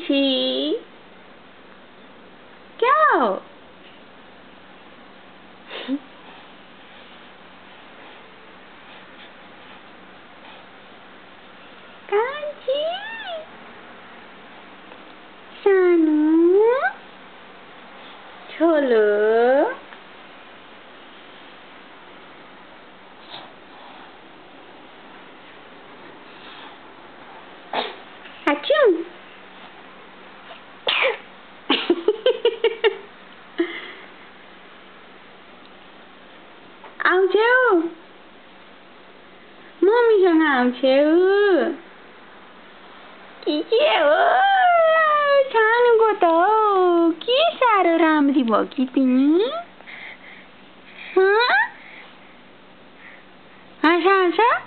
कांची क्या हो? कांची सानू छोलो Achoo! आउँछौ मम्मीसँग आउँछौ के हो सानोको त हौ के साह्रो राम्री भयो कि तिमी हाँस हाँस